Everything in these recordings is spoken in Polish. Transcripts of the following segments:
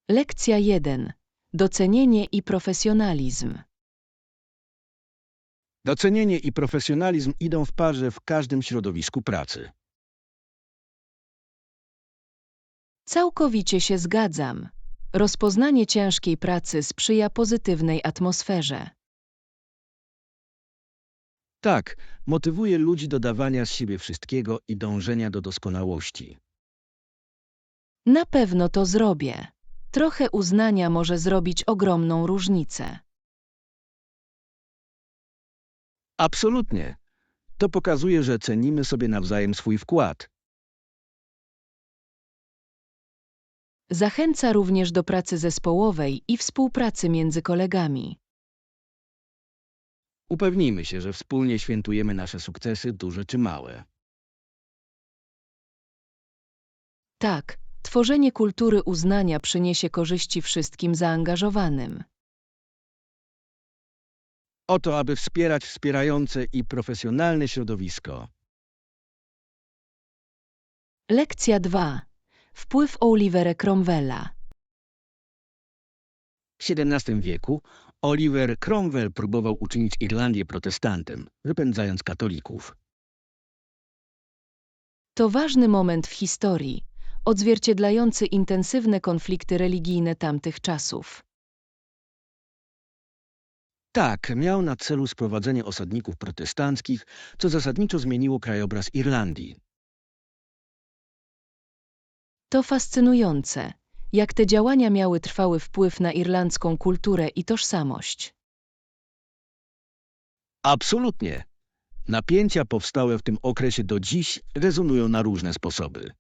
Lekcja 1. Docenienie i profesjonalizm. Docenienie i profesjonalizm idą w parze w każdym środowisku pracy. Całkowicie się zgadzam. Rozpoznanie ciężkiej pracy sprzyja pozytywnej atmosferze. Tak, motywuje ludzi do dawania z siebie wszystkiego i dążenia do doskonałości. Na pewno to zrobię. Trochę uznania może zrobić ogromną różnicę. Absolutnie. To pokazuje, że cenimy sobie nawzajem swój wkład. Zachęca również do pracy zespołowej i współpracy między kolegami. Upewnijmy się, że wspólnie świętujemy nasze sukcesy, duże czy małe. Tak, tworzenie kultury uznania przyniesie korzyści wszystkim zaangażowanym. Oto, aby wspierać wspierające i profesjonalne środowisko. Lekcja 2. Wpływ Olivera Cromwella. W XVII wieku Oliver Cromwell próbował uczynić Irlandię protestantem, wypędzając katolików. To ważny moment w historii, odzwierciedlający intensywne konflikty religijne tamtych czasów. Tak, miał na celu sprowadzenie osadników protestanckich, co zasadniczo zmieniło krajobraz Irlandii. To fascynujące, jak te działania miały trwały wpływ na irlandzką kulturę i tożsamość. Absolutnie. Napięcia powstałe w tym okresie do dziś rezonują na różne sposoby.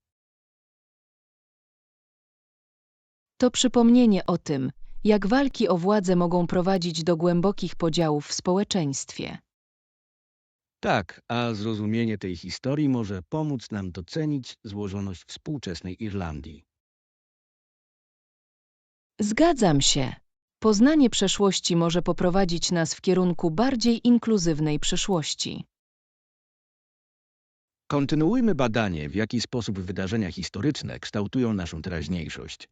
To przypomnienie o tym, jak walki o władzę mogą prowadzić do głębokich podziałów w społeczeństwie. Tak, a zrozumienie tej historii może pomóc nam docenić złożoność współczesnej Irlandii. Zgadzam się. Poznanie przeszłości może poprowadzić nas w kierunku bardziej inkluzywnej przyszłości. Kontynuujmy badanie, w jaki sposób wydarzenia historyczne kształtują naszą teraźniejszość.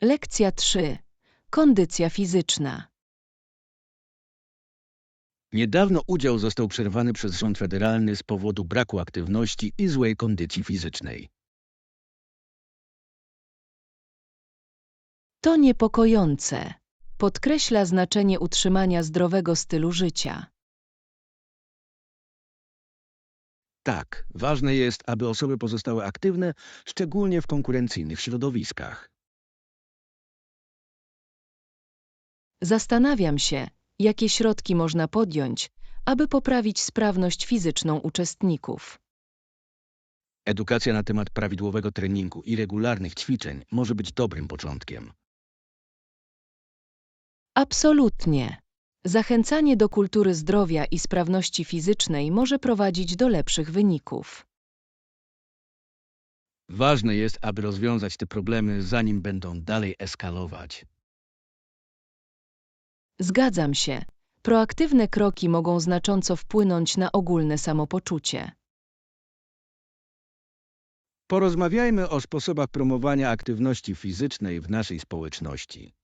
Lekcja 3. Kondycja fizyczna. Niedawno udział został przerwany przez rząd federalny z powodu braku aktywności i złej kondycji fizycznej. To niepokojące. Podkreśla znaczenie utrzymania zdrowego stylu życia. Tak, ważne jest, aby osoby pozostały aktywne, szczególnie w konkurencyjnych środowiskach. Zastanawiam się, jakie środki można podjąć, aby poprawić sprawność fizyczną uczestników. Edukacja na temat prawidłowego treningu i regularnych ćwiczeń może być dobrym początkiem. Absolutnie. Zachęcanie do kultury zdrowia i sprawności fizycznej może prowadzić do lepszych wyników. Ważne jest, aby rozwiązać te problemy, zanim będą dalej eskalować. Zgadzam się. Proaktywne kroki mogą znacząco wpłynąć na ogólne samopoczucie. Porozmawiajmy o sposobach promowania aktywności fizycznej w naszej społeczności.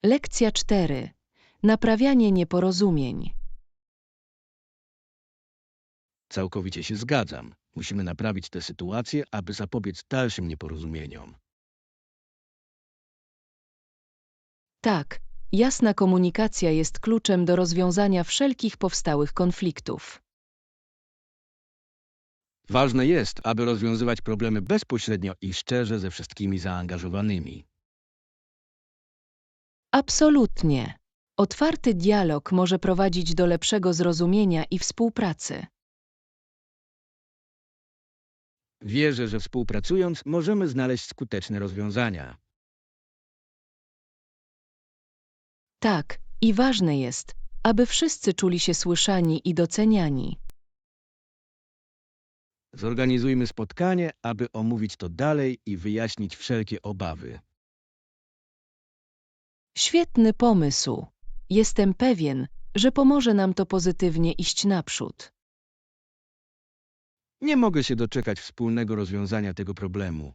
Lekcja 4. Naprawianie nieporozumień. Całkowicie się zgadzam. Musimy naprawić tę sytuację, aby zapobiec dalszym nieporozumieniom. Tak, jasna komunikacja jest kluczem do rozwiązania wszelkich powstałych konfliktów. Ważne jest, aby rozwiązywać problemy bezpośrednio i szczerze ze wszystkimi zaangażowanymi. Absolutnie. Otwarty dialog może prowadzić do lepszego zrozumienia i współpracy. Wierzę, że współpracując możemy znaleźć skuteczne rozwiązania. Tak, i ważne jest, aby wszyscy czuli się słyszani i doceniani. Zorganizujmy spotkanie, aby omówić to dalej i wyjaśnić wszelkie obawy. Świetny pomysł. Jestem pewien, że pomoże nam to pozytywnie iść naprzód. Nie mogę się doczekać wspólnego rozwiązania tego problemu.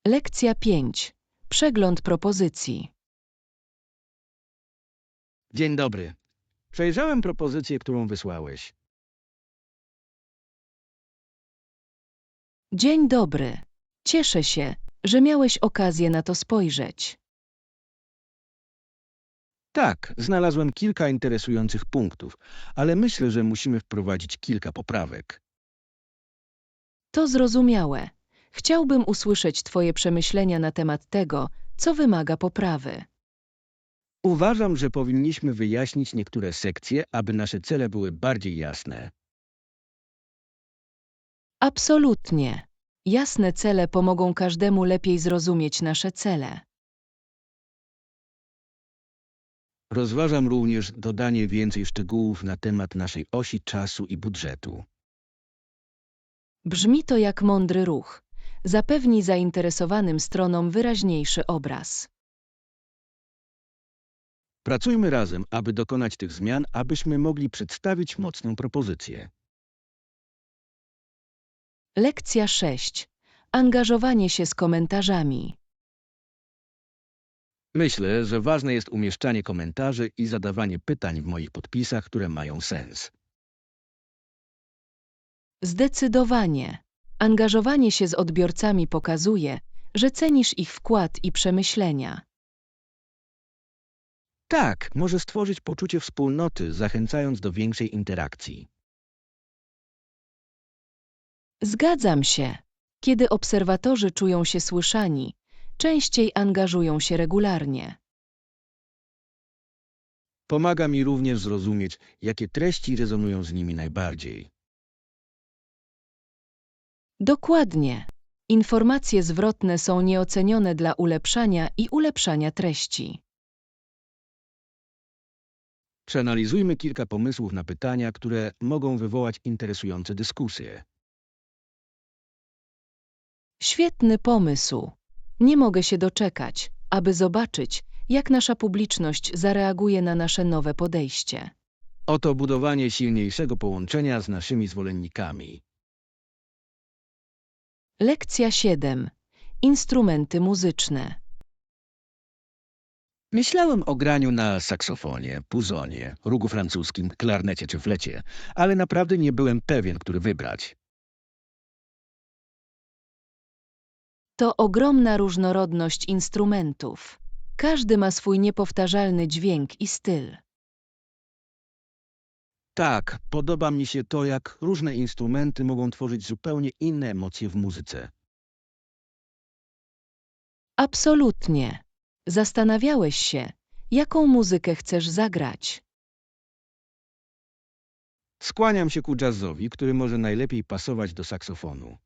Lekcja 5. Przegląd propozycji. Dzień dobry. Przejrzałem propozycję, którą wysłałeś. Dzień dobry. Cieszę się, że miałeś okazję na to spojrzeć. Tak, znalazłem kilka interesujących punktów, ale myślę, że musimy wprowadzić kilka poprawek. To zrozumiałe. Chciałbym usłyszeć Twoje przemyślenia na temat tego, co wymaga poprawy. Uważam, że powinniśmy wyjaśnić niektóre sekcje, aby nasze cele były bardziej jasne. Absolutnie. Jasne cele pomogą każdemu lepiej zrozumieć nasze cele. Rozważam również dodanie więcej szczegółów na temat naszej osi czasu i budżetu. Brzmi to jak mądry ruch. Zapewni zainteresowanym stronom wyraźniejszy obraz. Pracujmy razem, aby dokonać tych zmian, abyśmy mogli przedstawić mocną propozycję. Lekcja 6. Angażowanie się z komentarzami. Myślę, że ważne jest umieszczanie komentarzy i zadawanie pytań w moich podpisach, które mają sens. Zdecydowanie. Angażowanie się z odbiorcami pokazuje, że cenisz ich wkład i przemyślenia. Tak, może stworzyć poczucie wspólnoty, zachęcając do większej interakcji. Zgadzam się. Kiedy obserwatorzy czują się słyszani, częściej angażują się regularnie. Pomaga mi również zrozumieć, jakie treści rezonują z nimi najbardziej. Dokładnie. Informacje zwrotne są nieocenione dla ulepszania i ulepszania treści. Przeanalizujmy kilka pomysłów na pytania, które mogą wywołać interesujące dyskusje. Świetny pomysł. Nie mogę się doczekać, aby zobaczyć, jak nasza publiczność zareaguje na nasze nowe podejście. Oto budowanie silniejszego połączenia z naszymi zwolennikami. Lekcja 7. Instrumenty muzyczne. Myślałem o graniu na saksofonie, puzonie, rugu francuskim, klarnecie czy flecie, ale naprawdę nie byłem pewien, który wybrać. To ogromna różnorodność instrumentów. Każdy ma swój niepowtarzalny dźwięk i styl. Tak, podoba mi się to, jak różne instrumenty mogą tworzyć zupełnie inne emocje w muzyce. Absolutnie. Zastanawiałeś się, jaką muzykę chcesz zagrać. Skłaniam się ku jazzowi, który może najlepiej pasować do saksofonu.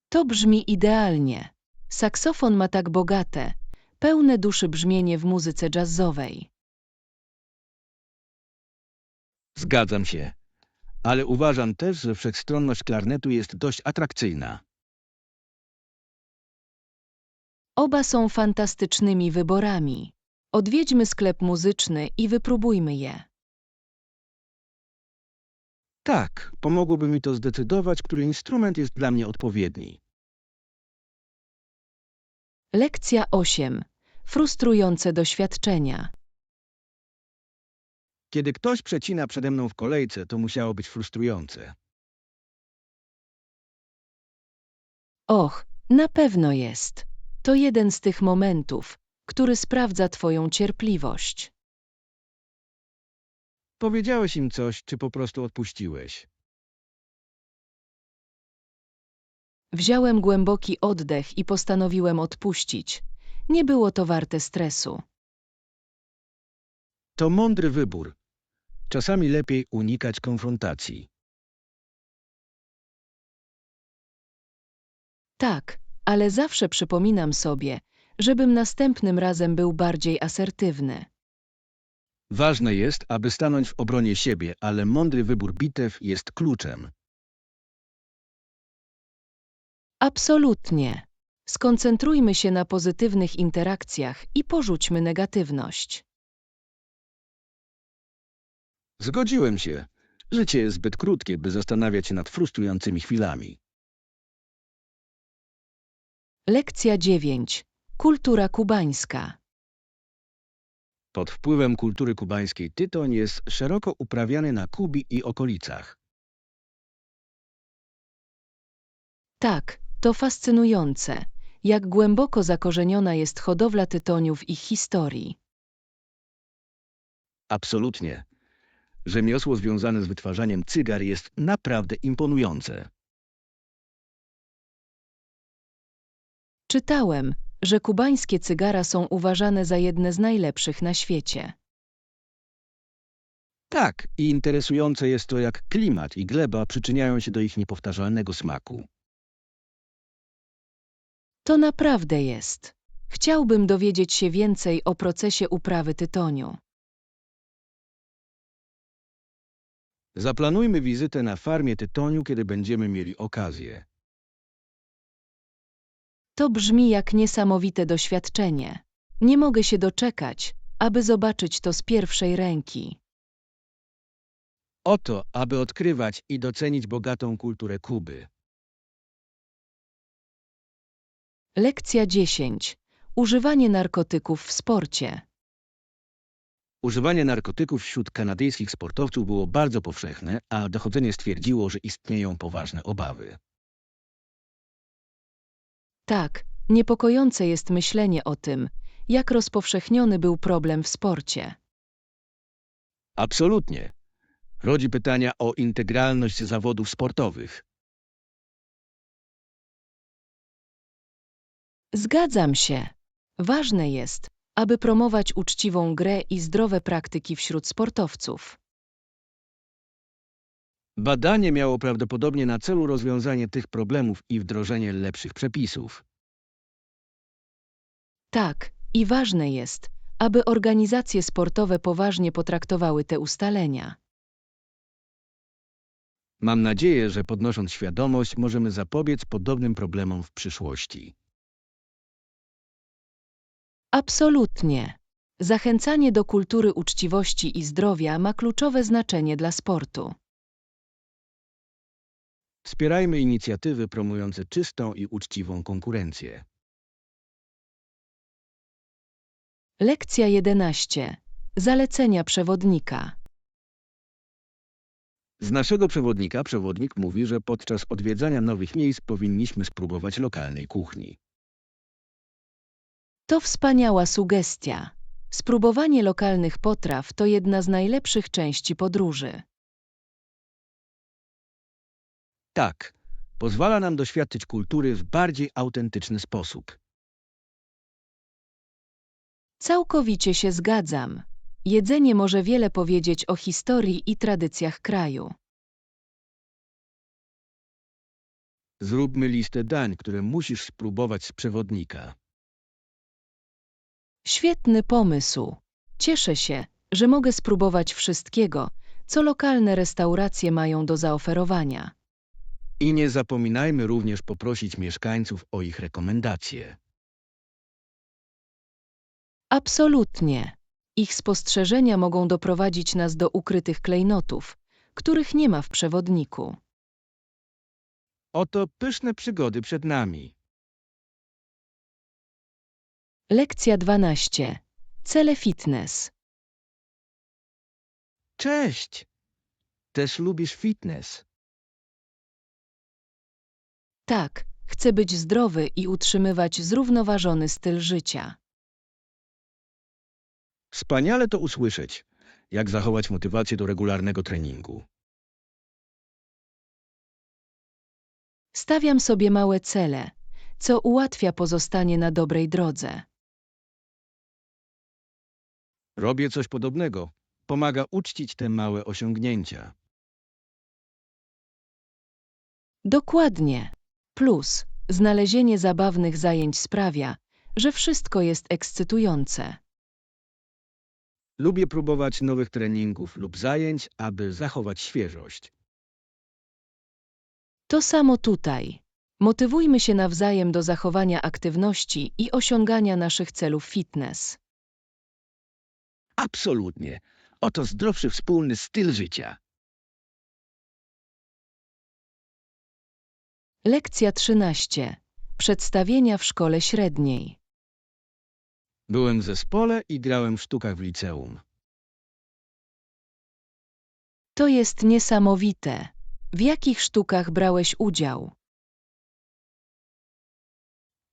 To brzmi idealnie. Saksofon ma tak bogate, pełne duszy brzmienie w muzyce jazzowej. Zgadzam się, ale uważam też, że wszechstronność klarnetu jest dość atrakcyjna. Oba są fantastycznymi wyborami. Odwiedźmy sklep muzyczny i wypróbujmy je. Tak, pomogłoby mi to zdecydować, który instrument jest dla mnie odpowiedni. Lekcja 8. Frustrujące doświadczenia. Kiedy ktoś przecina przede mną w kolejce, to musiało być frustrujące. Och, na pewno jest. To jeden z tych momentów, który sprawdza Twoją cierpliwość. Powiedziałeś im coś, czy po prostu odpuściłeś? Wziąłem głęboki oddech i postanowiłem odpuścić. Nie było to warte stresu. To mądry wybór. Czasami lepiej unikać konfrontacji. Tak, ale zawsze przypominam sobie, żebym następnym razem był bardziej asertywny. Ważne jest, aby stanąć w obronie siebie, ale mądry wybór bitew jest kluczem. Absolutnie. Skoncentrujmy się na pozytywnych interakcjach i porzućmy negatywność. Zgodziłem się. Życie jest zbyt krótkie, by zastanawiać się nad frustrującymi chwilami. Lekcja 9. Kultura kubańska. Pod wpływem kultury kubańskiej tytoń jest szeroko uprawiany na Kubii i okolicach. Tak, to fascynujące, jak głęboko zakorzeniona jest hodowla tytoniu w ich historii. Absolutnie. Rzemiosło związane z wytwarzaniem cygar jest naprawdę imponujące. Czytałem, że kubańskie cygara są uważane za jedne z najlepszych na świecie. Tak, i interesujące jest to, jak klimat i gleba przyczyniają się do ich niepowtarzalnego smaku. To naprawdę jest. Chciałbym dowiedzieć się więcej o procesie uprawy tytoniu. Zaplanujmy wizytę na farmie tytoniu, kiedy będziemy mieli okazję. To brzmi jak niesamowite doświadczenie. Nie mogę się doczekać, aby zobaczyć to z pierwszej ręki. Oto, aby odkrywać i docenić bogatą kulturę Kuby. Lekcja 10. Używanie narkotyków w sporcie. Używanie narkotyków wśród kanadyjskich sportowców było bardzo powszechne, a dochodzenie stwierdziło, że istnieją poważne obawy. Tak, niepokojące jest myślenie o tym, jak rozpowszechniony był problem w sporcie. Absolutnie. Rodzi pytania o integralność zawodów sportowych. Zgadzam się. Ważne jest, aby promować uczciwą grę i zdrowe praktyki wśród sportowców. Badanie miało prawdopodobnie na celu rozwiązanie tych problemów i wdrożenie lepszych przepisów. Tak, i ważne jest, aby organizacje sportowe poważnie potraktowały te ustalenia. Mam nadzieję, że podnosząc świadomość, możemy zapobiec podobnym problemom w przyszłości. Absolutnie. Zachęcanie do kultury uczciwości i zdrowia ma kluczowe znaczenie dla sportu. Wspierajmy inicjatywy promujące czystą i uczciwą konkurencję. Lekcja 11. Zalecenia przewodnika. Z naszego przewodnika przewodnik mówi, że podczas odwiedzania nowych miejsc powinniśmy spróbować lokalnej kuchni. To wspaniała sugestia. Spróbowanie lokalnych potraw to jedna z najlepszych części podróży. Tak, pozwala nam doświadczyć kultury w bardziej autentyczny sposób. Całkowicie się zgadzam. Jedzenie może wiele powiedzieć o historii i tradycjach kraju. Zróbmy listę dań, które musisz spróbować z przewodnika. Świetny pomysł. Cieszę się, że mogę spróbować wszystkiego, co lokalne restauracje mają do zaoferowania. I nie zapominajmy również poprosić mieszkańców o ich rekomendacje. Absolutnie. Ich spostrzeżenia mogą doprowadzić nas do ukrytych klejnotów, których nie ma w przewodniku. Oto pyszne przygody przed nami. Lekcja 12. Cele fitness. Cześć! Też lubisz fitness? Tak, chcę być zdrowy i utrzymywać zrównoważony styl życia. Wspaniale to usłyszeć. Jak zachować motywację do regularnego treningu? Stawiam sobie małe cele, co ułatwia pozostanie na dobrej drodze. Robię coś podobnego. Pomaga uczcić te małe osiągnięcia. Dokładnie. Plus, znalezienie zabawnych zajęć sprawia, że wszystko jest ekscytujące. Lubię próbować nowych treningów lub zajęć, aby zachować świeżość. To samo tutaj. Motywujmy się nawzajem do zachowania aktywności i osiągania naszych celów fitness. Absolutnie. Oto zdrowszy wspólny styl życia. Lekcja 13. Przedstawienia w szkole średniej. Byłem w zespole i grałem w sztukach w liceum. To jest niesamowite. W jakich sztukach brałeś udział?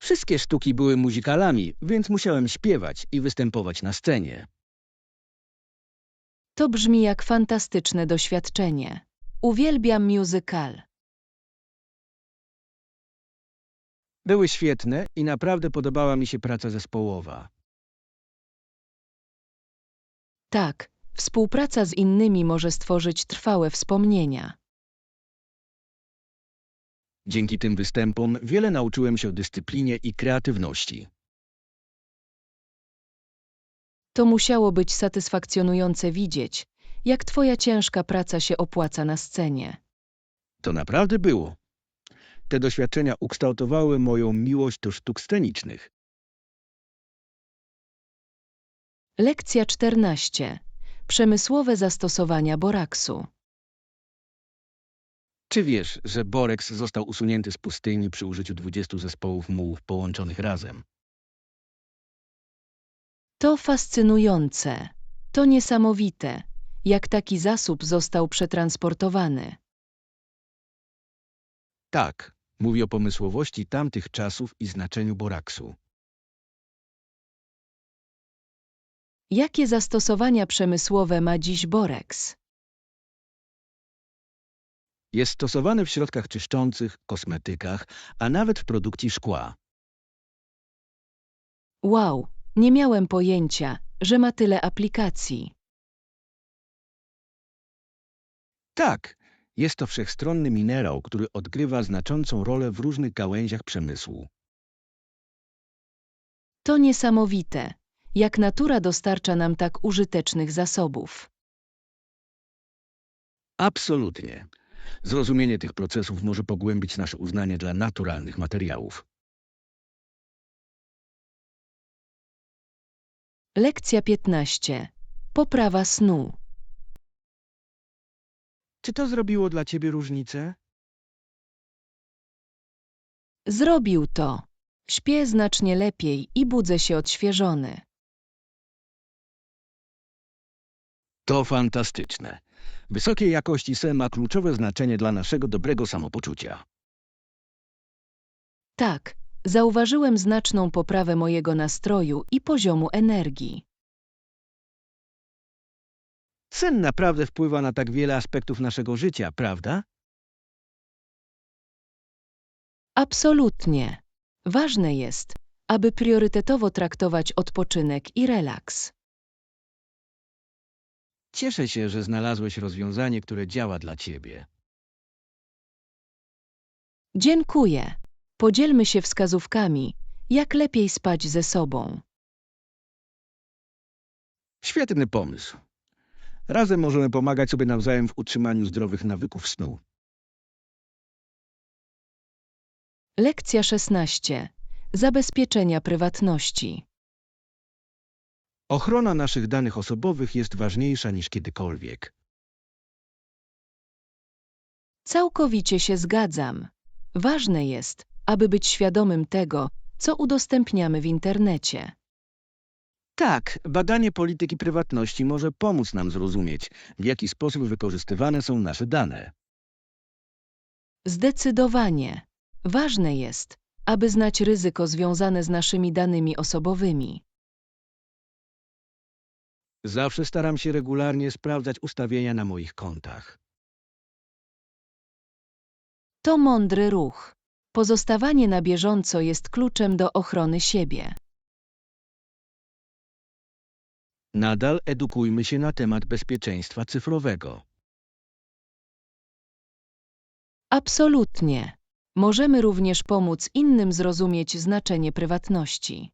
Wszystkie sztuki były muzykalami, więc musiałem śpiewać i występować na scenie. To brzmi jak fantastyczne doświadczenie. Uwielbiam musical. Były świetne i naprawdę podobała mi się praca zespołowa. Tak, współpraca z innymi może stworzyć trwałe wspomnienia. Dzięki tym występom wiele nauczyłem się o dyscyplinie i kreatywności. To musiało być satysfakcjonujące widzieć, jak twoja ciężka praca się opłaca na scenie. To naprawdę było. Te doświadczenia ukształtowały moją miłość do sztuk scenicznych. Lekcja 14. Przemysłowe zastosowania boraksu. Czy wiesz, że boreks został usunięty z pustyni przy użyciu 20 zespołów mułów połączonych razem? To fascynujące. To niesamowite, jak taki zasób został przetransportowany. Tak, mówi o pomysłowości tamtych czasów i znaczeniu boraksu. Jakie zastosowania przemysłowe ma dziś boreks? Jest stosowany w środkach czyszczących, kosmetykach, a nawet w produkcji szkła. Wow, nie miałem pojęcia, że ma tyle aplikacji. Tak, jest to wszechstronny minerał, który odgrywa znaczącą rolę w różnych gałęziach przemysłu. To niesamowite, jak natura dostarcza nam tak użytecznych zasobów. Absolutnie. Zrozumienie tych procesów może pogłębić nasze uznanie dla naturalnych materiałów. Lekcja 15. Poprawa snu. Czy to zrobiło dla ciebie różnicę? Zrobił to. Śpię znacznie lepiej i budzę się odświeżony. To fantastyczne. Wysokiej jakości sen ma kluczowe znaczenie dla naszego dobrego samopoczucia. Tak, zauważyłem znaczną poprawę mojego nastroju i poziomu energii. Sen naprawdę wpływa na tak wiele aspektów naszego życia, prawda? Absolutnie. Ważne jest, aby priorytetowo traktować odpoczynek i relaks. Cieszę się, że znalazłeś rozwiązanie, które działa dla ciebie. Dziękuję. Podzielmy się wskazówkami, jak lepiej spać ze sobą. Świetny pomysł. Razem możemy pomagać sobie nawzajem w utrzymaniu zdrowych nawyków snu. Lekcja 16. Zabezpieczenia prywatności. Ochrona naszych danych osobowych jest ważniejsza niż kiedykolwiek. Całkowicie się zgadzam. Ważne jest, aby być świadomym tego, co udostępniamy w internecie. Tak, badanie polityki prywatności może pomóc nam zrozumieć, w jaki sposób wykorzystywane są nasze dane. Zdecydowanie. Ważne jest, aby znać ryzyko związane z naszymi danymi osobowymi. Zawsze staram się regularnie sprawdzać ustawienia na moich kontach. To mądry ruch. Pozostawanie na bieżąco jest kluczem do ochrony siebie. Nadal edukujmy się na temat bezpieczeństwa cyfrowego. Absolutnie. Możemy również pomóc innym zrozumieć znaczenie prywatności.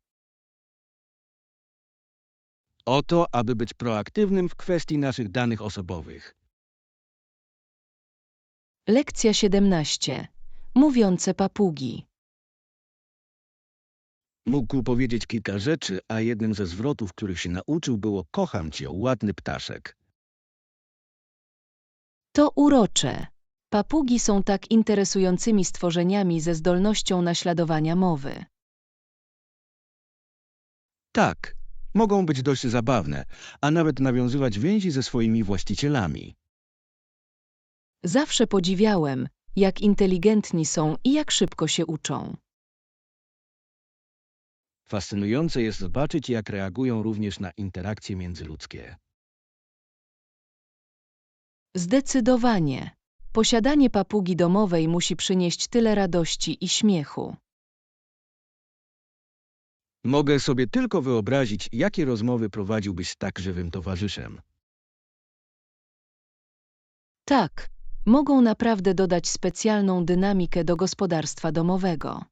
Oto, aby być proaktywnym w kwestii naszych danych osobowych. Lekcja 17. Mówiące papugi. Mógł powiedzieć kilka rzeczy, a jednym ze zwrotów, których się nauczył, było „kocham cię, ładny ptaszek”. To urocze. Papugi są tak interesującymi stworzeniami ze zdolnością naśladowania mowy. Tak, mogą być dość zabawne, a nawet nawiązywać więzi ze swoimi właścicielami. Zawsze podziwiałem, jak inteligentni są i jak szybko się uczą. Fascynujące jest zobaczyć, jak reagują również na interakcje międzyludzkie. Zdecydowanie. Posiadanie papugi domowej musi przynieść tyle radości i śmiechu. Mogę sobie tylko wyobrazić, jakie rozmowy prowadziłbyś z tak żywym towarzyszem. Tak, mogą naprawdę dodać specjalną dynamikę do gospodarstwa domowego.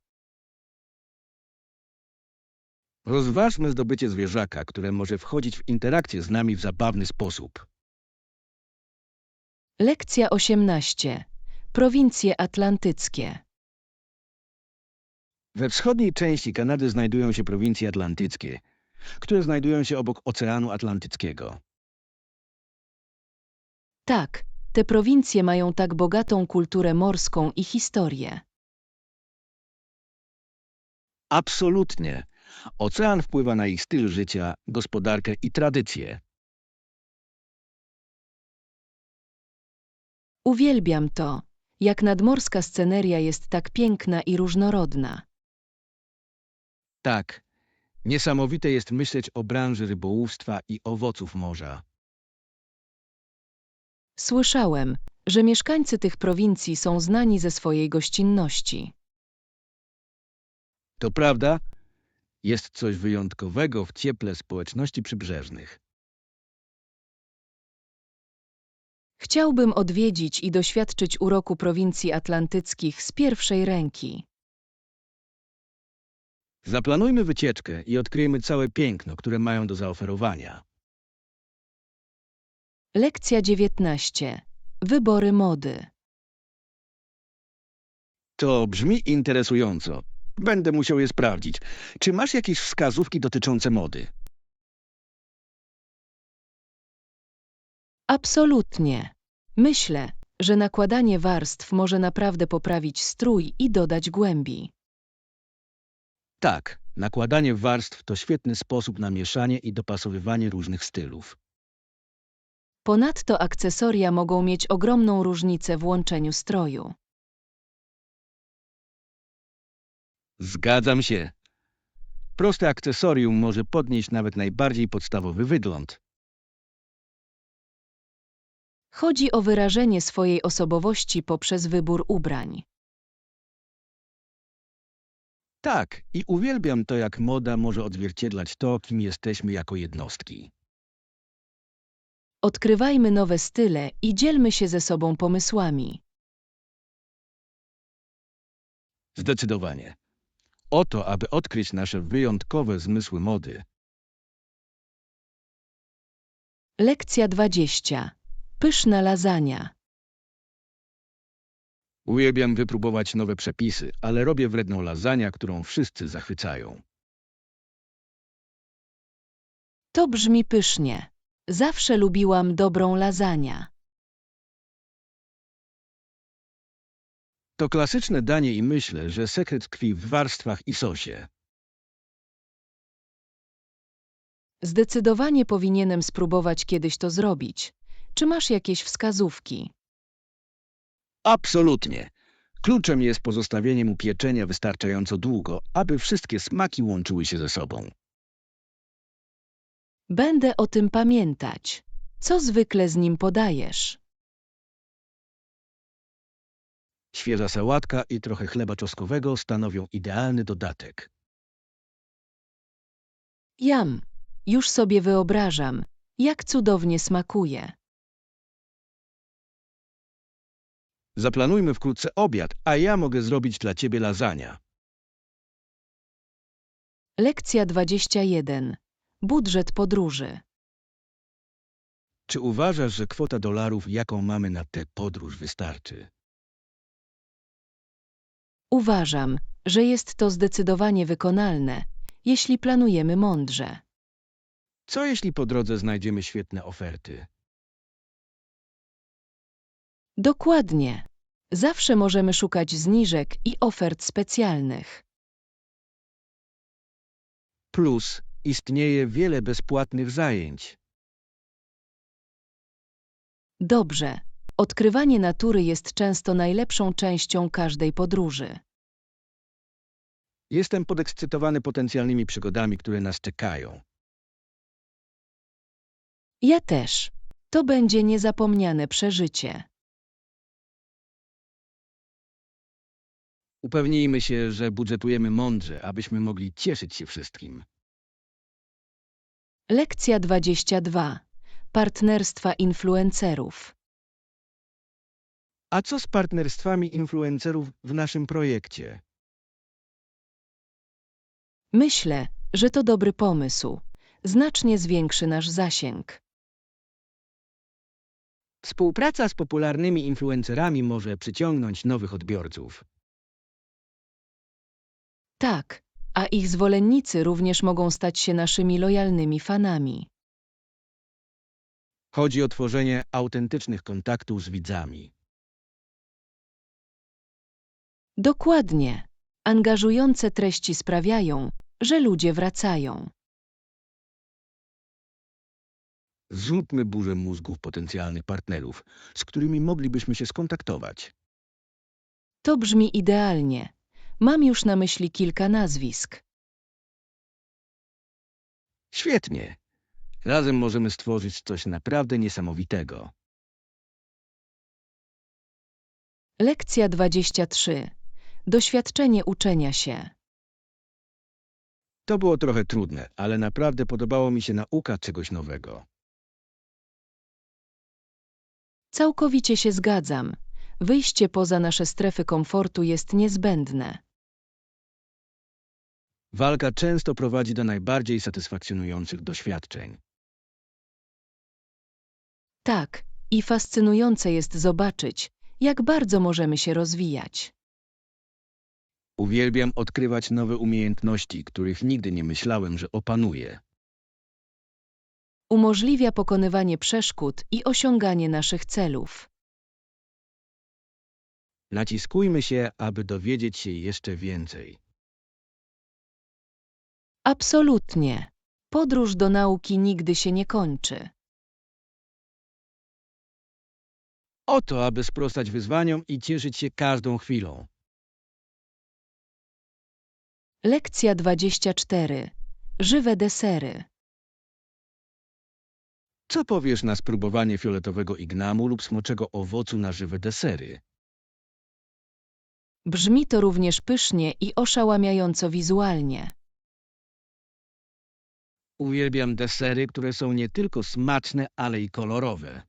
Rozważmy zdobycie zwierzaka, które może wchodzić w interakcję z nami w zabawny sposób. Lekcja 18. Prowincje atlantyckie. We wschodniej części Kanady znajdują się prowincje atlantyckie, które znajdują się obok Oceanu Atlantyckiego. Tak, te prowincje mają tak bogatą kulturę morską i historię. Absolutnie. Ocean wpływa na ich styl życia, gospodarkę i tradycje. Uwielbiam to, jak nadmorska sceneria jest tak piękna i różnorodna. Tak, niesamowite jest myśleć o branży rybołówstwa i owoców morza. Słyszałem, że mieszkańcy tych prowincji są znani ze swojej gościnności. To prawda, jest coś wyjątkowego w cieple społeczności przybrzeżnych. Chciałbym odwiedzić i doświadczyć uroku prowincji atlantyckich z pierwszej ręki. Zaplanujmy wycieczkę i odkryjmy całe piękno, które mają do zaoferowania. Lekcja 19. Wybory mody. To brzmi interesująco. Będę musiał je sprawdzić. Czy masz jakieś wskazówki dotyczące mody? Absolutnie. Myślę, że nakładanie warstw może naprawdę poprawić strój i dodać głębi. Tak, nakładanie warstw to świetny sposób na mieszanie i dopasowywanie różnych stylów. Ponadto akcesoria mogą mieć ogromną różnicę w łączeniu stroju. Zgadzam się. Proste akcesorium może podnieść nawet najbardziej podstawowy wygląd. Chodzi o wyrażenie swojej osobowości poprzez wybór ubrań. Tak, i uwielbiam to, jak moda może odzwierciedlać to, kim jesteśmy jako jednostki. Odkrywajmy nowe style i dzielmy się ze sobą pomysłami. Zdecydowanie. Oto, aby odkryć nasze wyjątkowe zmysły mody. Lekcja 20. Pyszna lasagna. Uwielbiam wypróbować nowe przepisy, ale robię wredną lasagna, którą wszyscy zachwycają. To brzmi pysznie. Zawsze lubiłam dobrą lasagne. To klasyczne danie i myślę, że sekret tkwi w warstwach i sosie. Zdecydowanie powinienem spróbować kiedyś to zrobić. Czy masz jakieś wskazówki? Absolutnie. Kluczem jest pozostawienie mu pieczenia wystarczająco długo, aby wszystkie smaki łączyły się ze sobą. Będę o tym pamiętać. Co zwykle z nim podajesz? Świeża sałatka i trochę chleba czosnkowego stanowią idealny dodatek. Jam. Już sobie wyobrażam, jak cudownie smakuje. Zaplanujmy wkrótce obiad, a ja mogę zrobić dla ciebie lasagna. Lekcja 21. Budżet podróży. Czy uważasz, że kwota dolarów, jaką mamy na tę podróż, wystarczy? Uważam, że jest to zdecydowanie wykonalne, jeśli planujemy mądrze. Co jeśli po drodze znajdziemy świetne oferty? Dokładnie. Zawsze możemy szukać zniżek i ofert specjalnych. Plus istnieje wiele bezpłatnych zajęć. Dobrze. Odkrywanie natury jest często najlepszą częścią każdej podróży. Jestem podekscytowany potencjalnymi przygodami, które nas czekają. Ja też. To będzie niezapomniane przeżycie. Upewnijmy się, że budżetujemy mądrze, abyśmy mogli cieszyć się wszystkim. Lekcja 22. Partnerstwa influencerów. A co z partnerstwami influencerów w naszym projekcie? Myślę, że to dobry pomysł. Znacznie zwiększy nasz zasięg. Współpraca z popularnymi influencerami może przyciągnąć nowych odbiorców. Tak, a ich zwolennicy również mogą stać się naszymi lojalnymi fanami. Chodzi o tworzenie autentycznych kontaktów z widzami. Dokładnie. Angażujące treści sprawiają, że ludzie wracają. Zróbmy burzę mózgów potencjalnych partnerów, z którymi moglibyśmy się skontaktować. To brzmi idealnie. Mam już na myśli kilka nazwisk. Świetnie! Razem możemy stworzyć coś naprawdę niesamowitego. Lekcja 23. Doświadczenie uczenia się. To było trochę trudne, ale naprawdę podobało mi się nauka czegoś nowego. Całkowicie się zgadzam. Wyjście poza nasze strefy komfortu jest niezbędne. Walka często prowadzi do najbardziej satysfakcjonujących doświadczeń. Tak, i fascynujące jest zobaczyć, jak bardzo możemy się rozwijać. Uwielbiam odkrywać nowe umiejętności, których nigdy nie myślałem, że opanuję. Umożliwia pokonywanie przeszkód i osiąganie naszych celów. Naciskujmy się, aby dowiedzieć się jeszcze więcej. Absolutnie. Podróż do nauki nigdy się nie kończy. Oto, aby sprostać wyzwaniom i cieszyć się każdą chwilą. Lekcja 24. Żywe desery. Co powiesz na spróbowanie fioletowego ignamu lub smoczego owocu na żywe desery? Brzmi to również pysznie i oszałamiająco wizualnie. Uwielbiam desery, które są nie tylko smaczne, ale i kolorowe.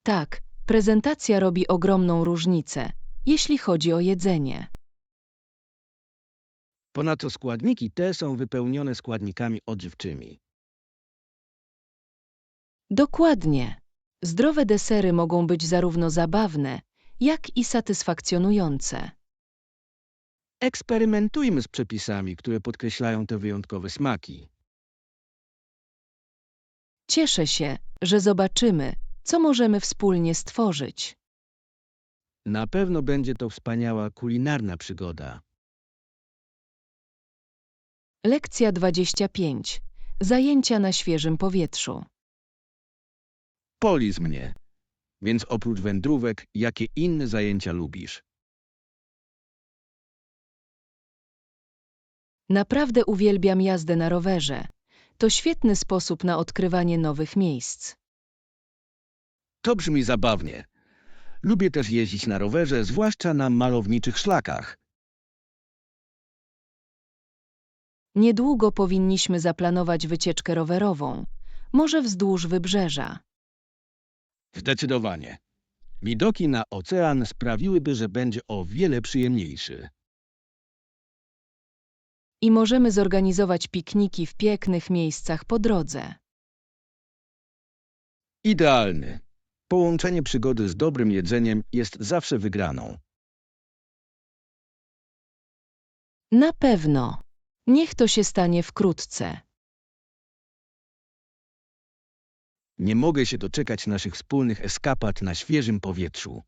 Tak, prezentacja robi ogromną różnicę, jeśli chodzi o jedzenie. Ponadto składniki te są wypełnione składnikami odżywczymi. Dokładnie. Zdrowe desery mogą być zarówno zabawne, jak i satysfakcjonujące. Eksperymentujmy z przepisami, które podkreślają te wyjątkowe smaki. Cieszę się, że zobaczymy, co możemy wspólnie stworzyć. Na pewno będzie to wspaniała kulinarna przygoda. Lekcja 25. Zajęcia na świeżym powietrzu. Poliz mnie. Więc oprócz wędrówek, jakie inne zajęcia lubisz? Naprawdę uwielbiam jazdę na rowerze. To świetny sposób na odkrywanie nowych miejsc. To brzmi zabawnie. Lubię też jeździć na rowerze, zwłaszcza na malowniczych szlakach. Niedługo powinniśmy zaplanować wycieczkę rowerową, może wzdłuż wybrzeża. Zdecydowanie. Widoki na ocean sprawiłyby, że będzie o wiele przyjemniejszy. I możemy zorganizować pikniki w pięknych miejscach po drodze. Idealny. Połączenie przygody z dobrym jedzeniem jest zawsze wygraną. Na pewno. Niech to się stanie wkrótce. Nie mogę się doczekać naszych wspólnych eskapad na świeżym powietrzu.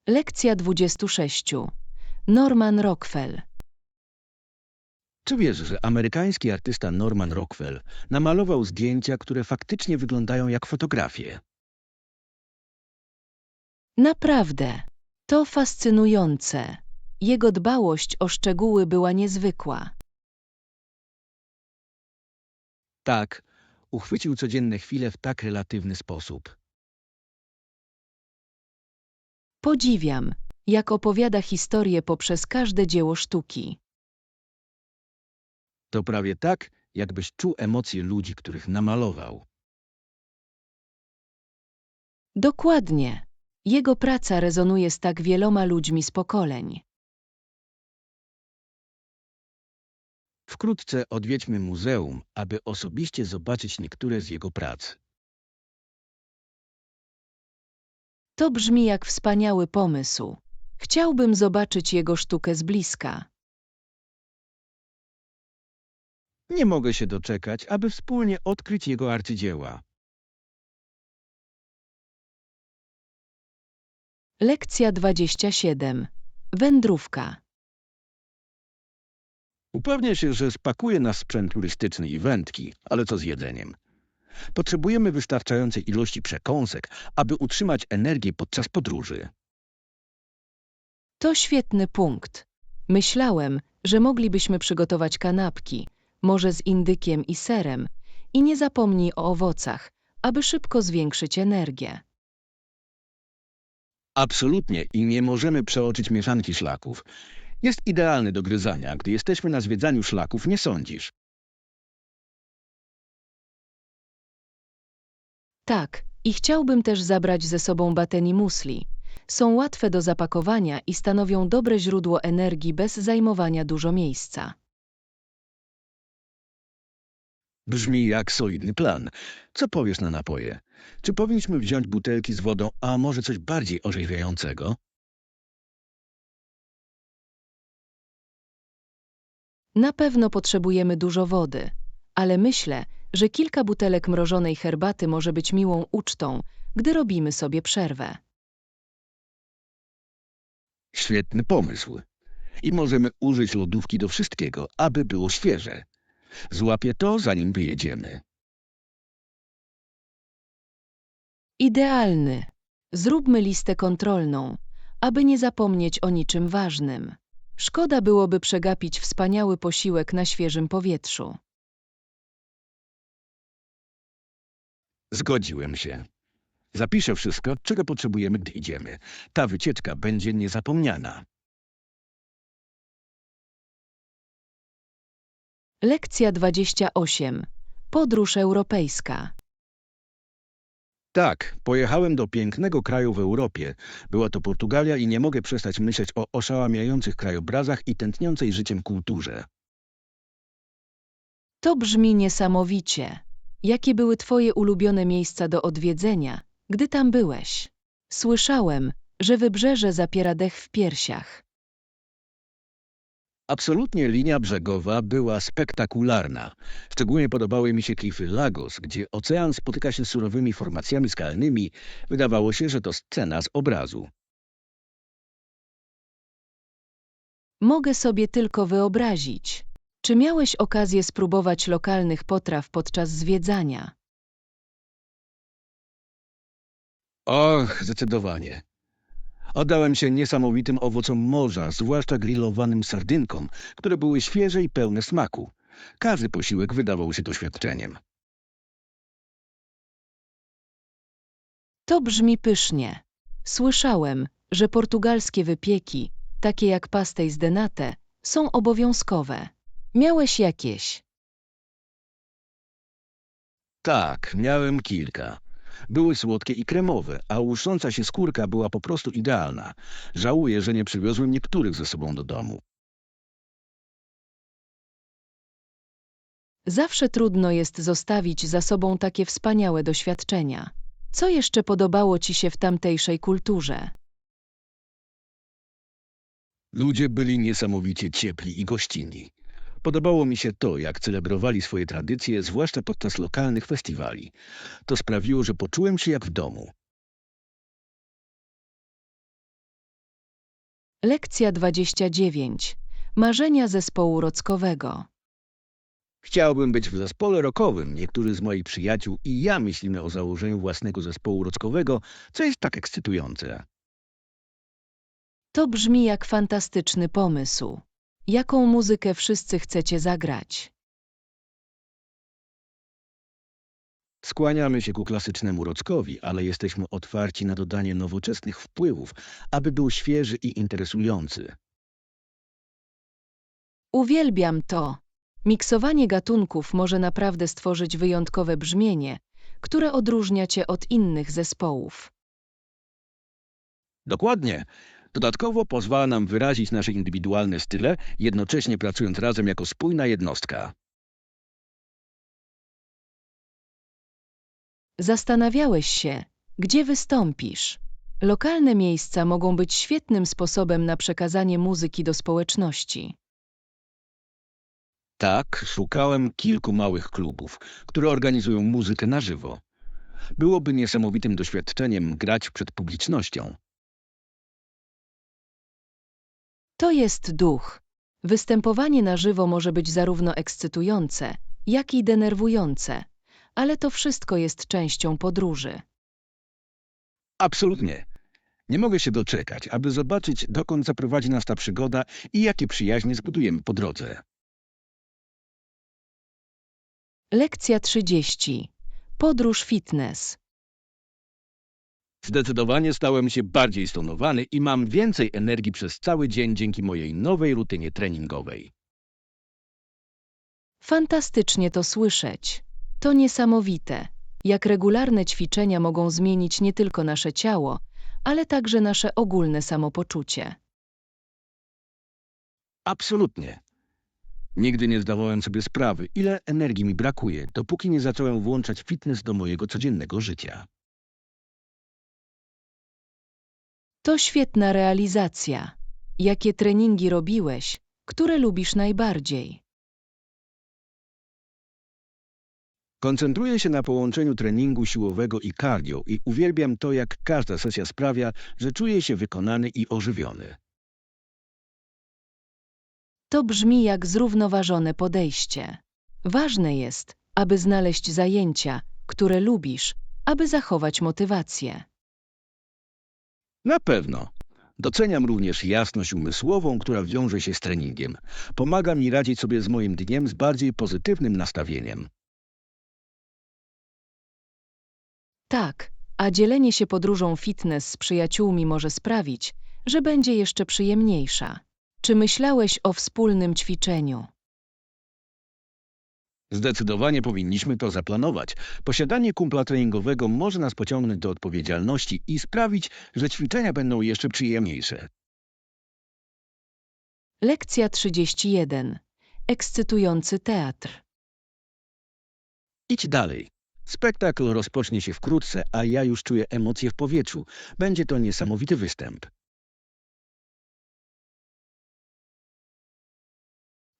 Lekcja 26. Norman Rockwell. Czy wiesz, że amerykański artysta Norman Rockwell namalował zdjęcia, które faktycznie wyglądają jak fotografie? Naprawdę. To fascynujące. Jego dbałość o szczegóły była niezwykła. Tak, uchwycił codzienne chwile w tak relatywny sposób. Podziwiam, jak opowiada historię poprzez każde dzieło sztuki. To prawie tak, jakbyś czuł emocje ludzi, których namalował. Dokładnie. Jego praca rezonuje z tak wieloma ludźmi z pokoleń. Wkrótce odwiedźmy muzeum, aby osobiście zobaczyć niektóre z jego prac. To brzmi jak wspaniały pomysł. Chciałbym zobaczyć jego sztukę z bliska. Nie mogę się doczekać, aby wspólnie odkryć jego arcydzieła. Lekcja 27. Wędrówka. Upewnię się, że spakuje nas sprzęt turystyczny i wędki, ale co z jedzeniem? Potrzebujemy wystarczającej ilości przekąsek, aby utrzymać energię podczas podróży. To świetny punkt. Myślałem, że moglibyśmy przygotować kanapki, może z indykiem i serem, i nie zapomnij o owocach, aby szybko zwiększyć energię. Absolutnie i nie możemy przeoczyć mieszanki szlaków. Jest idealny do gryzania, gdy jesteśmy na zwiedzaniu szlaków, nie sądzisz? Tak, i chciałbym też zabrać ze sobą bateni musli. Są łatwe do zapakowania i stanowią dobre źródło energii bez zajmowania dużo miejsca. Brzmi jak solidny plan. Co powiesz na napoje? Czy powinniśmy wziąć butelki z wodą, a może coś bardziej orzeźwiającego? Na pewno potrzebujemy dużo wody, ale myślę, że kilka butelek mrożonej herbaty może być miłą ucztą, gdy robimy sobie przerwę. Świetny pomysł. I możemy użyć lodówki do wszystkiego, aby było świeże. Złapię to, zanim wyjedziemy. Idealny. Zróbmy listę kontrolną, aby nie zapomnieć o niczym ważnym. Szkoda byłoby przegapić wspaniały posiłek na świeżym powietrzu. Zgodziłem się. Zapiszę wszystko, czego potrzebujemy, gdy idziemy. Ta wycieczka będzie niezapomniana. Lekcja 28. Podróż europejska. Tak, pojechałem do pięknego kraju w Europie. Była to Portugalia i nie mogę przestać myśleć o oszałamiających krajobrazach i tętniącej życiem kulturze. To brzmi niesamowicie. Jakie były twoje ulubione miejsca do odwiedzenia, gdy tam byłeś? Słyszałem, że wybrzeże zapiera dech w piersiach. Absolutnie linia brzegowa była spektakularna. Szczególnie podobały mi się klify Lagos, gdzie ocean spotyka się z surowymi formacjami skalnymi. Wydawało się, że to scena z obrazu. Mogę sobie tylko wyobrazić. Czy miałeś okazję spróbować lokalnych potraw podczas zwiedzania? Och, zdecydowanie. Oddałem się niesamowitym owocom morza, zwłaszcza grillowanym sardynkom, które były świeże i pełne smaku. Każdy posiłek wydawał się doświadczeniem. To brzmi pysznie. Słyszałem, że portugalskie wypieki, takie jak pastéis de nata, są obowiązkowe. Miałeś jakieś? Tak, miałem kilka. Były słodkie i kremowe, a łusząca się skórka była po prostu idealna. Żałuję, że nie przywiozłem niektórych ze sobą do domu. Zawsze trudno jest zostawić za sobą takie wspaniałe doświadczenia. Co jeszcze podobało ci się w tamtejszej kulturze? Ludzie byli niesamowicie ciepli i gościnni. Podobało mi się to, jak celebrowali swoje tradycje, zwłaszcza podczas lokalnych festiwali. To sprawiło, że poczułem się jak w domu. Lekcja 29. Marzenia zespołu rockowego. Chciałbym być w zespole rockowym. Niektórzy z moich przyjaciół i ja myślimy o założeniu własnego zespołu rockowego, co jest tak ekscytujące. To brzmi jak fantastyczny pomysł. Jaką muzykę wszyscy chcecie zagrać? Skłaniamy się ku klasycznemu rockowi, ale jesteśmy otwarci na dodanie nowoczesnych wpływów, aby był świeży i interesujący. Uwielbiam to. Miksowanie gatunków może naprawdę stworzyć wyjątkowe brzmienie, które odróżnia cię od innych zespołów. Dokładnie. Dodatkowo pozwala nam wyrazić nasze indywidualne style, jednocześnie pracując razem jako spójna jednostka. Zastanawiałeś się, gdzie wystąpisz? Lokalne miejsca mogą być świetnym sposobem na przekazanie muzyki do społeczności. Tak, szukałem kilku małych klubów, które organizują muzykę na żywo. Byłoby niesamowitym doświadczeniem grać przed publicznością. To jest duch. Występowanie na żywo może być zarówno ekscytujące, jak i denerwujące, ale to wszystko jest częścią podróży. Absolutnie. Nie mogę się doczekać, aby zobaczyć, dokąd zaprowadzi nas ta przygoda i jakie przyjaźnie zbudujemy po drodze. Lekcja 30. Podróż fitness. Zdecydowanie stałem się bardziej stonowany i mam więcej energii przez cały dzień dzięki mojej nowej rutynie treningowej. Fantastycznie to słyszeć. To niesamowite, jak regularne ćwiczenia mogą zmienić nie tylko nasze ciało, ale także nasze ogólne samopoczucie. Absolutnie. Nigdy nie zdawałem sobie sprawy, ile energii mi brakuje, dopóki nie zacząłem włączać fitness do mojego codziennego życia. To świetna realizacja. Jakie treningi robiłeś, które lubisz najbardziej? Koncentruję się na połączeniu treningu siłowego i cardio i uwielbiam to, jak każda sesja sprawia, że czuję się wykonany i ożywiony. To brzmi jak zrównoważone podejście. Ważne jest, aby znaleźć zajęcia, które lubisz, aby zachować motywację. Na pewno. Doceniam również jasność umysłową, która wiąże się z treningiem. Pomaga mi radzić sobie z moim dniem z bardziej pozytywnym nastawieniem. Tak, a dzielenie się podróżą fitness z przyjaciółmi może sprawić, że będzie jeszcze przyjemniejsza. Czy myślałeś o wspólnym ćwiczeniu? Zdecydowanie powinniśmy to zaplanować. Posiadanie kumpla treningowego może nas pociągnąć do odpowiedzialności i sprawić, że ćwiczenia będą jeszcze przyjemniejsze. Lekcja 31. Ekscytujący teatr. Idź dalej. Spektakl rozpocznie się wkrótce, a ja już czuję emocje w powietrzu. Będzie to niesamowity występ.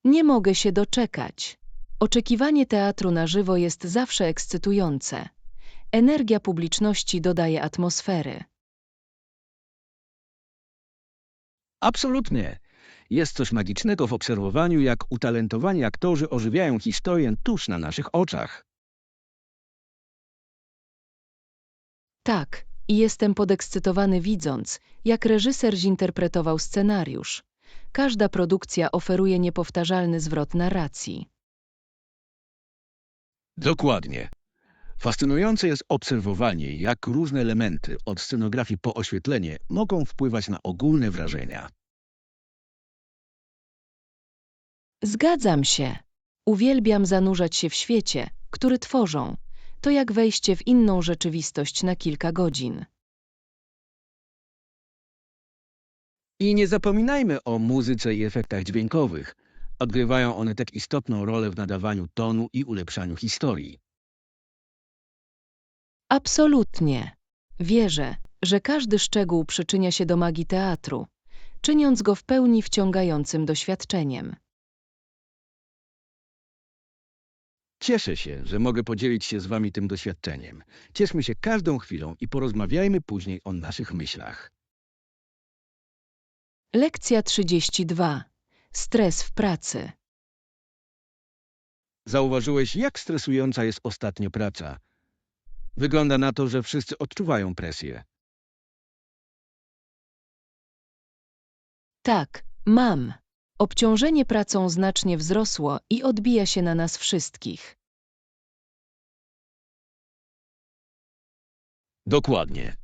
Nie mogę się doczekać. Oczekiwanie teatru na żywo jest zawsze ekscytujące. Energia publiczności dodaje atmosfery. Absolutnie. Jest coś magicznego w obserwowaniu, jak utalentowani aktorzy ożywiają historię tuż na naszych oczach. Tak, i jestem podekscytowany widząc, jak reżyser zinterpretował scenariusz. Każda produkcja oferuje niepowtarzalny zwrot narracji. Dokładnie. Fascynujące jest obserwowanie, jak różne elementy, od scenografii po oświetlenie, mogą wpływać na ogólne wrażenia. Zgadzam się. Uwielbiam zanurzać się w świecie, który tworzą. To jak wejście w inną rzeczywistość na kilka godzin. I nie zapominajmy o muzyce i efektach dźwiękowych. Odgrywają one tak istotną rolę w nadawaniu tonu i ulepszaniu historii. Absolutnie. Wierzę, że każdy szczegół przyczynia się do magii teatru, czyniąc go w pełni wciągającym doświadczeniem. Cieszę się, że mogę podzielić się z wami tym doświadczeniem. Cieszmy się każdą chwilą i porozmawiajmy później o naszych myślach. Lekcja 32. Stres w pracy. Zauważyłeś, jak stresująca jest ostatnio praca? Wygląda na to, że wszyscy odczuwają presję. Tak, mam. Obciążenie pracą znacznie wzrosło i odbija się na nas wszystkich. Dokładnie.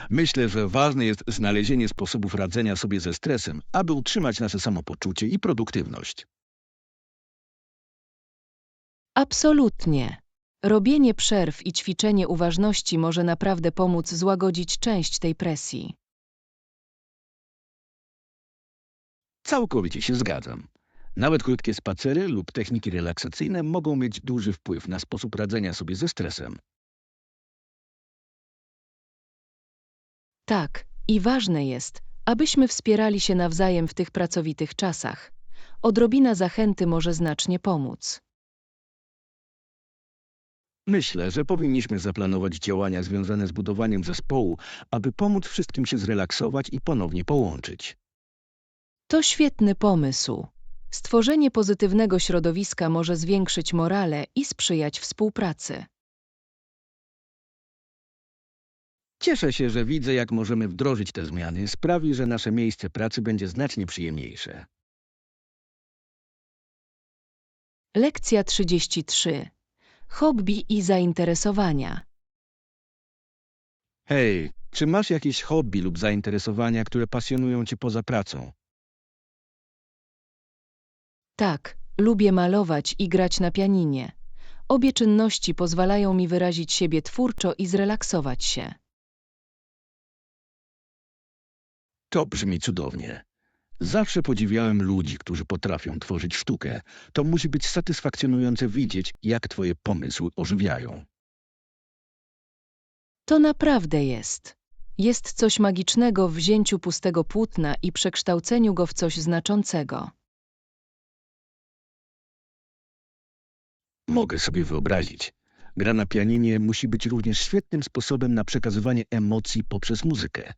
Myślę, że ważne jest znalezienie sposobów radzenia sobie ze stresem, aby utrzymać nasze samopoczucie i produktywność. Absolutnie. Robienie przerw i ćwiczenie uważności może naprawdę pomóc złagodzić część tej presji. Całkowicie się zgadzam. Nawet krótkie spacery lub techniki relaksacyjne mogą mieć duży wpływ na sposób radzenia sobie ze stresem. Tak, i ważne jest, abyśmy wspierali się nawzajem w tych pracowitych czasach. Odrobina zachęty może znacznie pomóc. Myślę, że powinniśmy zaplanować działania związane z budowaniem zespołu, aby pomóc wszystkim się zrelaksować i ponownie połączyć. To świetny pomysł. Stworzenie pozytywnego środowiska może zwiększyć morale i sprzyjać współpracy. Cieszę się, że widzę, jak możemy wdrożyć te zmiany. Sprawi, że nasze miejsce pracy będzie znacznie przyjemniejsze. Lekcja 33. Hobby i zainteresowania. Hej, czy masz jakieś hobby lub zainteresowania, które pasjonują cię poza pracą? Tak, lubię malować i grać na pianinie. Obie czynności pozwalają mi wyrazić siebie twórczo i zrelaksować się. To brzmi cudownie. Zawsze podziwiałem ludzi, którzy potrafią tworzyć sztukę. To musi być satysfakcjonujące widzieć, jak twoje pomysły ożywiają. To naprawdę jest. Jest coś magicznego w wzięciu pustego płótna i przekształceniu go w coś znaczącego. Mogę sobie wyobrazić. Gra na pianinie musi być również świetnym sposobem na przekazywanie emocji poprzez muzykę.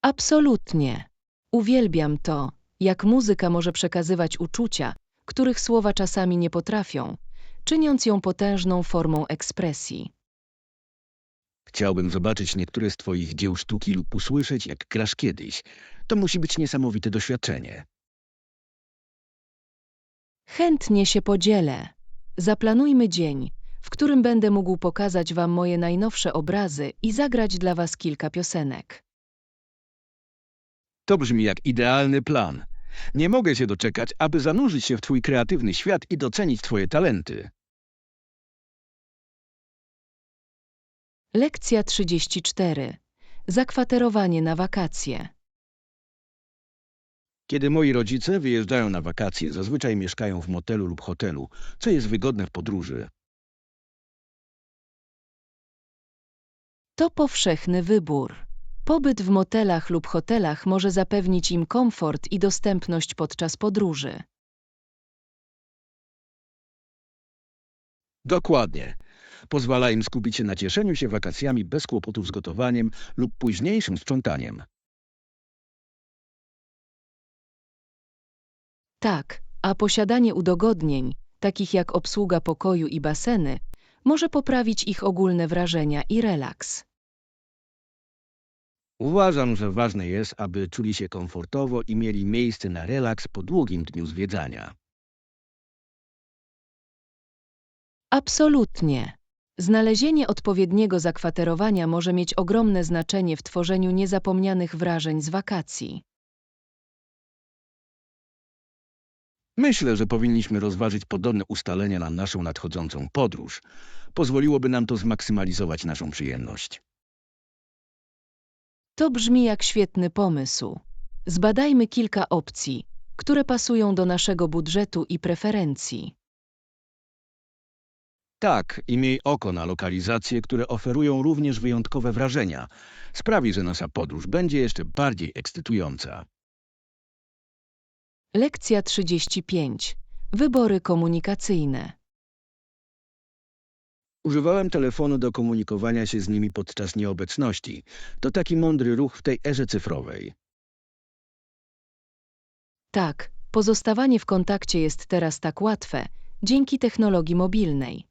Absolutnie. Uwielbiam to, jak muzyka może przekazywać uczucia, których słowa czasami nie potrafią, czyniąc ją potężną formą ekspresji. Chciałbym zobaczyć niektóre z twoich dzieł sztuki lub usłyszeć, jak grasz kiedyś. To musi być niesamowite doświadczenie. Chętnie się podzielę. Zaplanujmy dzień, w którym będę mógł pokazać wam moje najnowsze obrazy i zagrać dla was kilka piosenek. To brzmi jak idealny plan. Nie mogę się doczekać, aby zanurzyć się w twój kreatywny świat i docenić twoje talenty. Lekcja 34. Zakwaterowanie na wakacje. Kiedy moi rodzice wyjeżdżają na wakacje, zazwyczaj mieszkają w motelu lub hotelu, co jest wygodne w podróży. To powszechny wybór. Pobyt w motelach lub hotelach może zapewnić im komfort i dostępność podczas podróży. Dokładnie. Pozwala im skupić się na cieszeniu się wakacjami bez kłopotów z gotowaniem lub późniejszym sprzątaniem. Tak, a posiadanie udogodnień, takich jak obsługa pokoju i baseny, może poprawić ich ogólne wrażenia i relaks. Uważam, że ważne jest, aby czuli się komfortowo i mieli miejsce na relaks po długim dniu zwiedzania. Absolutnie. Znalezienie odpowiedniego zakwaterowania może mieć ogromne znaczenie w tworzeniu niezapomnianych wrażeń z wakacji. Myślę, że powinniśmy rozważyć podobne ustalenia na naszą nadchodzącą podróż. Pozwoliłoby nam to zmaksymalizować naszą przyjemność. To brzmi jak świetny pomysł. Zbadajmy kilka opcji, które pasują do naszego budżetu i preferencji. Tak, i miej oko na lokalizacje, które oferują również wyjątkowe wrażenia. Sprawi, że nasza podróż będzie jeszcze bardziej ekscytująca. Lekcja 35. Wybory komunikacyjne. Używałem telefonu do komunikowania się z nimi podczas nieobecności. To taki mądry ruch w tej erze cyfrowej. Tak, pozostawanie w kontakcie jest teraz tak łatwe dzięki technologii mobilnej.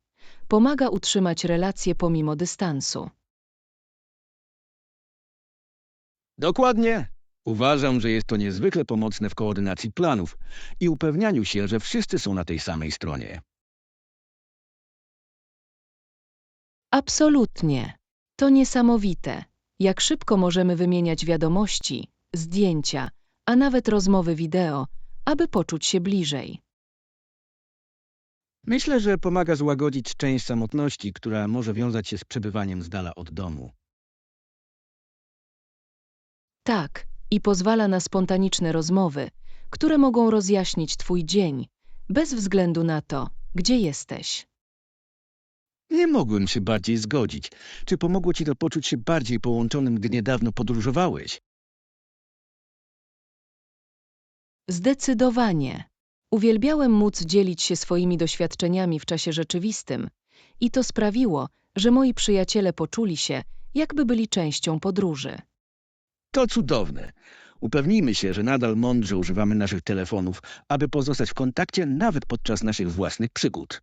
Pomaga utrzymać relacje pomimo dystansu. Dokładnie. Uważam, że jest to niezwykle pomocne w koordynacji planów i upewnianiu się, że wszyscy są na tej samej stronie. Absolutnie. To niesamowite, jak szybko możemy wymieniać wiadomości, zdjęcia, a nawet rozmowy wideo, aby poczuć się bliżej. Myślę, że pomaga złagodzić część samotności, która może wiązać się z przebywaniem z dala od domu. Tak, i pozwala na spontaniczne rozmowy, które mogą rozjaśnić Twój dzień, bez względu na to, gdzie jesteś. Nie mogłem się bardziej zgodzić. Czy pomogło ci to poczuć się bardziej połączonym, gdy niedawno podróżowałeś? Zdecydowanie. Uwielbiałem móc dzielić się swoimi doświadczeniami w czasie rzeczywistym i to sprawiło, że moi przyjaciele poczuli się, jakby byli częścią podróży. To cudowne. Upewnijmy się, że nadal mądrze używamy naszych telefonów, aby pozostać w kontakcie nawet podczas naszych własnych przygód.